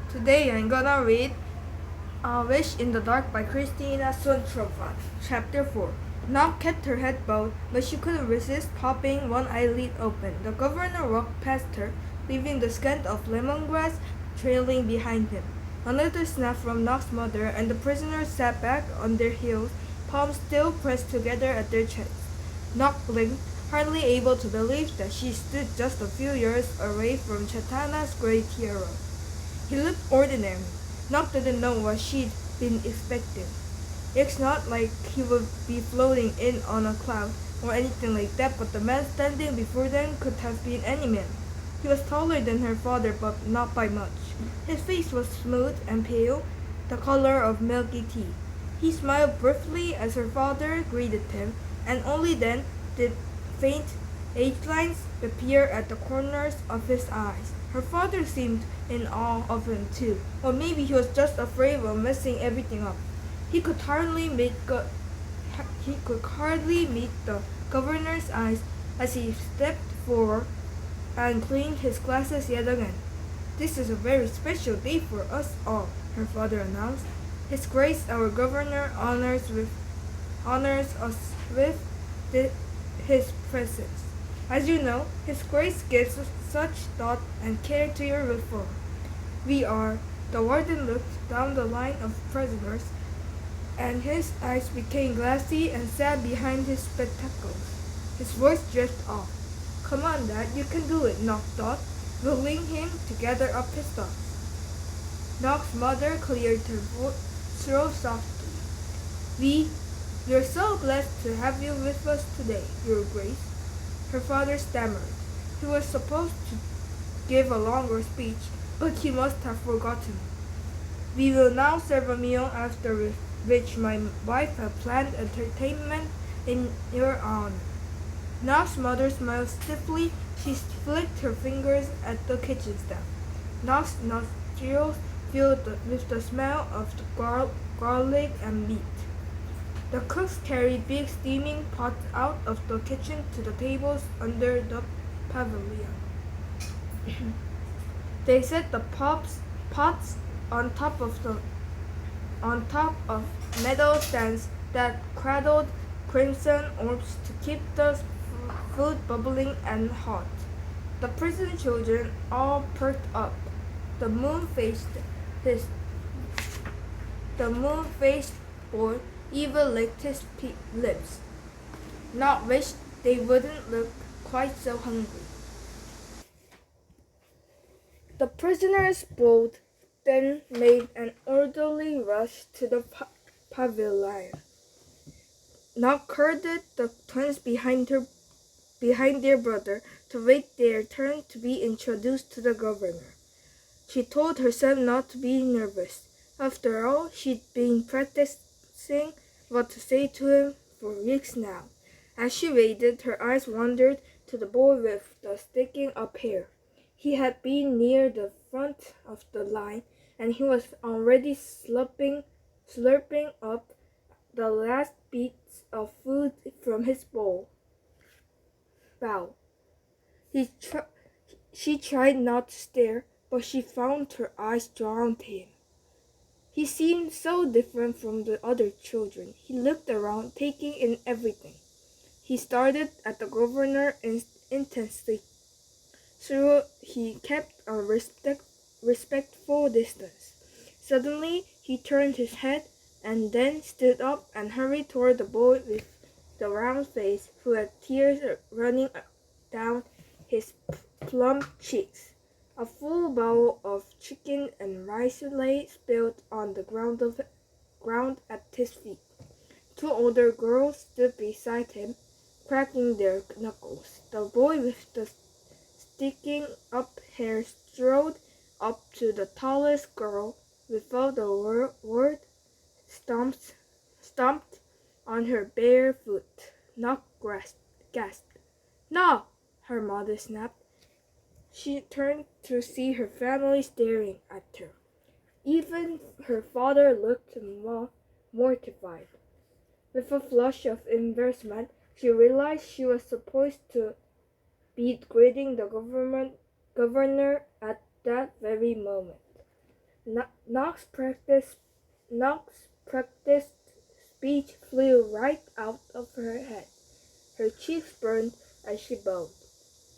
Today I'm gonna read Wish in the Dark by Christina Suntrovan, chapter 4. Knock kept her head bowed, but she couldn't resist popping one eyelid open. The governor walked past her, leaving the scent of lemongrass trailing behind him. Another snap from Knock's mother, and the prisoners sat back on their heels, palms still pressed together at their chests. Knock blinked, hardly able to believe that she stood just a few yards away from Chatana's gray tiara. He looked ordinary. Knock didn't know what she'd been expecting. It's not like he would be floating in on a cloud or anything like that, but the man standing before them could have been any man. He was taller than her father, but not by much. His face was smooth and pale, the color of milky tea. He smiled briefly as her father greeted him, and only then did faint age lines appear at the corners of his eyes. Her father seemed in awe of him too, or maybe he was just afraid of messing everything up. He could hardly meet the governor's eyes as he stepped forward and cleaned his glasses yet again. "This is a very special day for us all," her father announced. "His Grace our Governor honors us with his presence. As you know, His Grace gives such thought and care to your reform. We are." The warden looked down the line of prisoners, and his eyes became glassy and sat behind his spectacles. His voice drifted off. "Come on, Dad, you can do it," Knock thought, willing him to gather up his thoughts. Knock's mother cleared her throat softly. "We're so blessed to have you with us today, Your Grace," her father stammered. He was supposed to give a longer speech, but he must have forgotten. "We will now serve a meal, after which my wife has planned entertainment in your honor." Knock's mother smiled stiffly. She flicked her fingers at the kitchen staff. Knock's nostrils filled with the smell of the garlic and meat. The cooks carried big steaming pots out of the kitchen to the tables under the pavilion. They set the pots on top of metal stands that cradled crimson orbs to keep the food bubbling and hot. The prison children all perked up. The moon-faced boy even licked his lips. Not wished they wouldn't look quite so hungry. The prisoners both then made an orderly rush to the pavilion. Knock herded the twins behind their brother to wait their turn to be introduced to the governor. She told herself not to be nervous. After all, she'd been practicing what to say to him for weeks now. As she waited, her eyes wandered to the boy with the sticking up hair. He had been near the front of the line, and he was already slurping up the last bits of food from his bowl. She tried not to stare, but she found her eyes drawn to him. He seemed so different from the other children. He looked around, taking in everything. He stared at the governor intensely, so he kept a respectful distance. Suddenly, he turned his head and then stood up and hurried toward the boy with the round face, who had tears running down his plump cheeks. A full bowl of chicken and rice lay spilled on the ground at his feet. Two older girls stood beside him, cracking their knuckles. The boy with the sticking up hair strode up to the tallest girl without a word, stomped on her bare foot. Knock gasped. "No!" her mother snapped. She turned to see her family staring at her. Even her father looked mortified. With a flush of embarrassment, she realized she was supposed to be greeting the governor at that very moment. Knox's practiced speech flew right out of her head. Her cheeks burned as she bowed.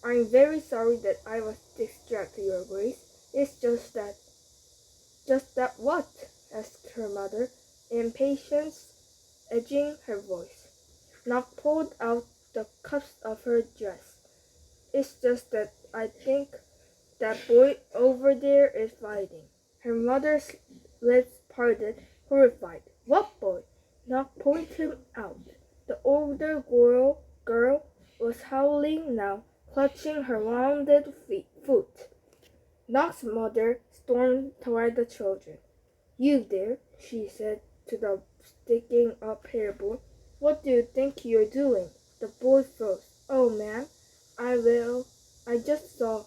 "I'm very sorry that I was distracted, Your Grace. It's just that." "Just that what?" asked her mother, impatience edging her voice. Knox pulled out the cuffs of her dress. "It's just that I think that boy over there is fighting." Her mother's lips parted, horrified. "What boy?" Knox pointed him out. The older girl was howling now, clutching her wounded foot. Knox's mother stormed toward the children. "You there," she said to the sticking up hair boy. "What do you think you're doing?" The boy froze. "Oh, ma'am, I just saw.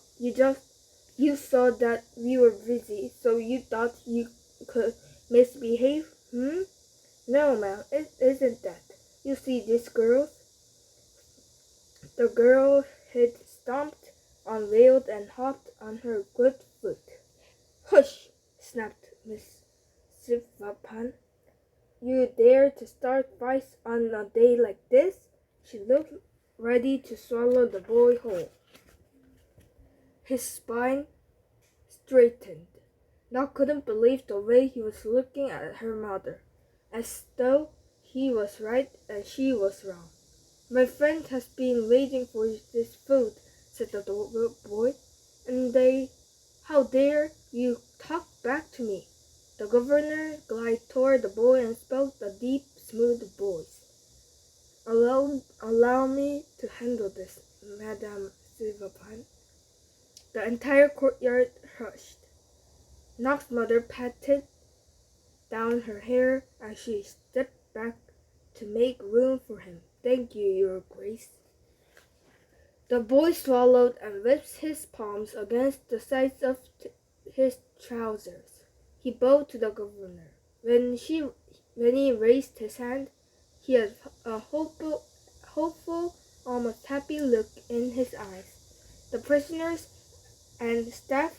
You saw that we were busy, so you thought you could misbehave, hmm?" "No, ma'am, it isn't that. You see these girls?" The girl had stomped, unveiled, and hopped on her good foot. "Hush!" snapped Miss Sivapan. "You dare to start fights on a day like this?" She looked ready to swallow the boy whole. His spine straightened. Doc couldn't believe the way he was looking at her mother, as though he was right and she was wrong. "My friend has been waiting for this food," said the boy, "and how dare you talk back to me?" The governor glided toward the boy and spoke a deep, smooth voice. Allow me to handle this, Madame Silverpan." The entire courtyard hushed. Knox's mother patted down her hair as she stepped back to make room for him. "Thank you, Your Grace." The boy swallowed and whipped his palms against the sides of his trousers. He bowed to the governor. When he raised his hand, he had a hopeful, almost happy look in his eyes. The prisoners and staff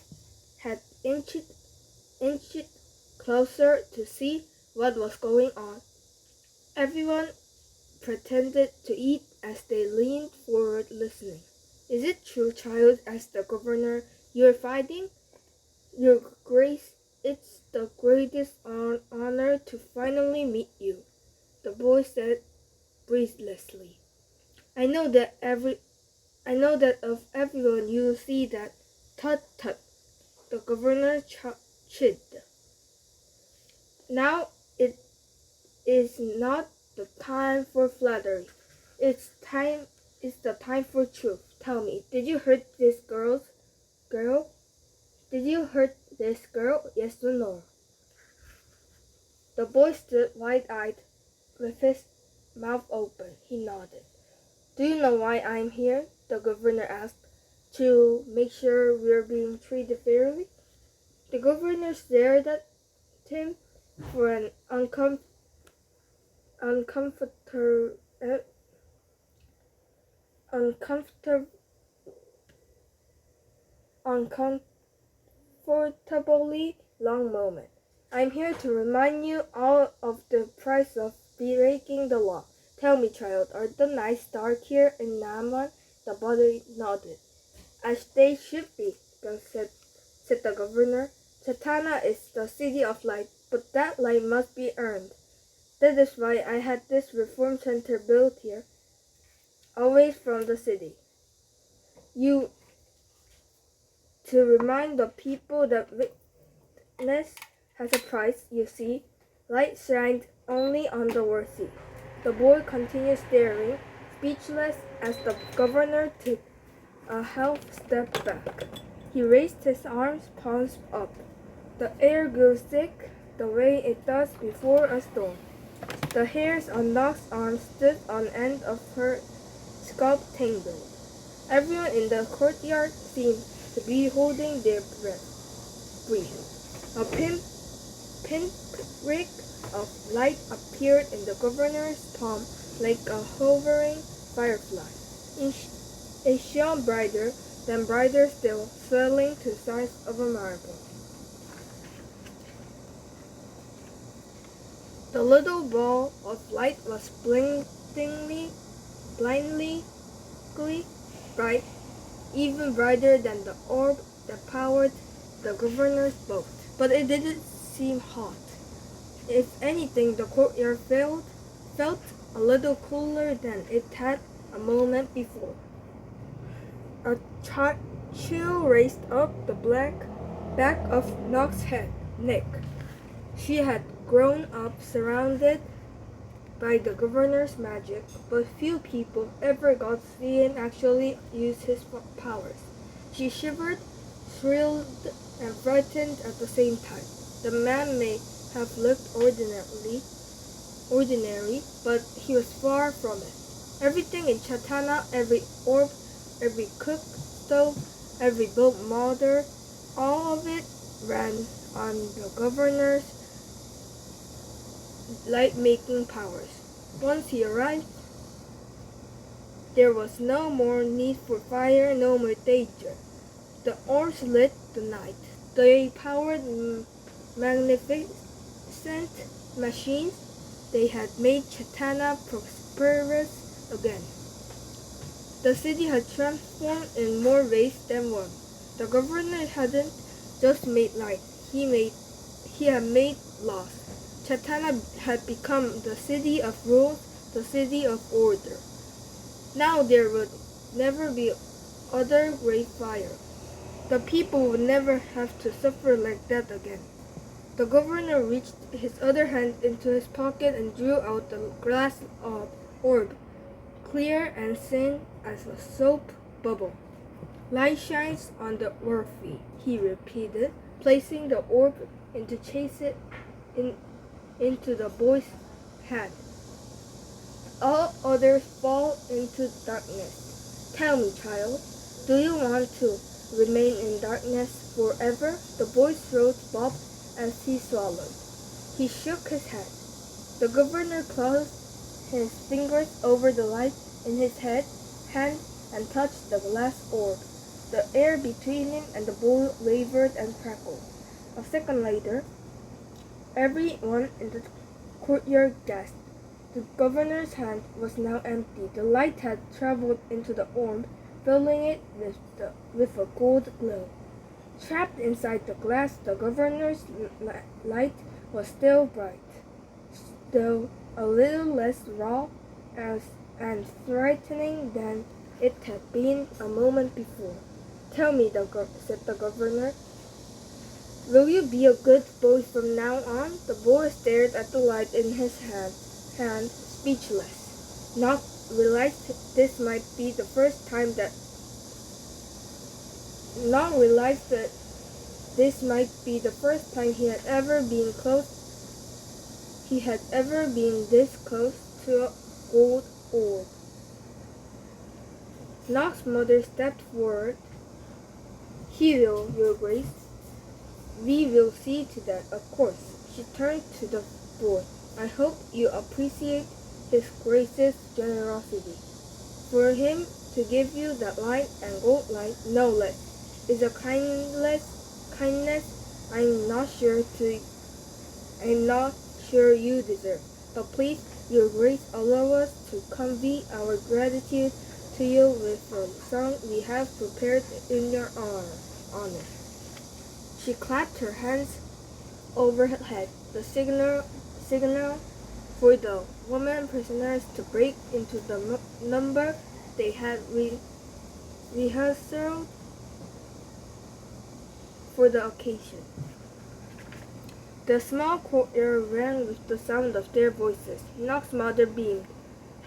had inched closer to see what was going on. Everyone pretended to eat as they leaned forward listening. "Is it true, child?" asked the governor. "You're fighting?" "Your Grace, it's the greatest honor to finally meet you," the boy said breathlessly. I know that of everyone you see that." "Tut, tut," the governor chided. "Now it is not the time for flattery. It's the time for truth. Tell me, did you hurt this girl? Did you hurt this girl? Yes or no?" The boy stood wide-eyed, with his mouth open. He nodded. "Do you know why I'm here?" the governor asked. "To make sure we're being treated fairly?" The governor stared at him for an uncomfortably long moment. "I'm here to remind you all of the price of breaking the law. Tell me, child, are the nights dark here in Naman?" The boy nodded. "As they should be," said the governor. "Chatana is the city of light, but that light must be earned. That is why I had this reform center built here, away from the city. To remind the people that witness has a price, you see. Light shined only on the worthy." The boy continued staring, speechless, as the governor took a half step back. He raised his arms, palms up. The air grew thick, the way it does before a storm. The hairs on Doc's arms stood on end of her scalp tingled. Everyone in the courtyard seemed to be holding their breath. A pinprick of light appeared in the governor's palm like a hovering firefly. It shone brighter, then brighter still, swelling to the size of a marble. The little ball of light was blindingly bright, even brighter than the orb that powered the governor's boat. But it didn't seem hot. If anything, the courtyard felt a little cooler than it had a moment before. A chill raced up the black back of Nock's head, neck. She had grown up surrounded by the governor's magic, but few people ever got to see him actually use his powers. She shivered, thrilled, and frightened at the same time. The man may have looked ordinary, but he was far from it. Everything in Chatana, every orb, every cook stove, every boat motor, all of it ran on the governor's light-making powers. Once he arrived, there was no more need for fire, no more danger. The orbs lit the night. They powered magnificent machines. They had made Chatana prosperous again. The city had transformed in more ways than one. The governor hadn't just made light, he had made laws. Chatana had become the city of rules, the city of order. Now there would never be other great fire. The people would never have to suffer like that again. The governor reached his other hand into his pocket and drew out the glass orb, clear and thin as a soap bubble. Light shines on the worthy, he repeated, placing the orb into the boy's hand. All others fall into darkness. Tell me, child, do you want to remain in darkness forever? The boy's throat bobbed as he swallowed. He shook his head. The governor closed his fingers over the light in his hand and touched the glass orb. The air between him and the boy wavered and crackled. A second later, everyone in the courtyard gasped. The governor's hand was now empty. The light had traveled into the orb, filling it with a gold glow. Trapped inside the glass, the governor's light was still bright, though a little less raw and frightening than it had been a moment before. Tell me, said the governor, will you be a good boy from now on? The boy stared at the light in his hand, speechless. Nock realized this might be the first time that he had ever been this close to a gold orb. Nock's mother stepped forward. He will, Your Grace. We will see to that, of course. She turned to the boy. I hope you appreciate His Grace's generosity. For him to give you that light and gold light, no less, is a kindness I'm not sure you deserve. But please, Your Grace, allow us to convey our gratitude to you with a song we have prepared in your honor. She clapped her hands over her head, the signal for the women prisoners to break into the number they had rehearsed for the occasion. The small courtyard rang with the sound of their voices. Nock's mother beamed.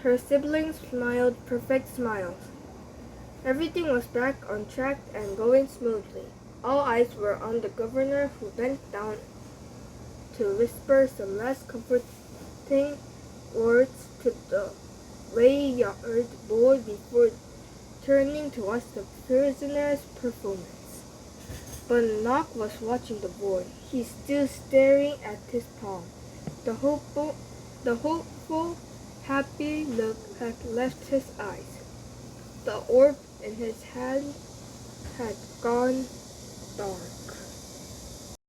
Her siblings smiled perfect smiles. Everything was back on track and going smoothly. All eyes were on the governor, who bent down to whisper some last comforting words to the wayward boy before turning to watch the prisoner's performance. But Nock was watching the boy. He still staring at his palm. The hopeful, happy look had left his eyes. The orb in his hand had gone dark.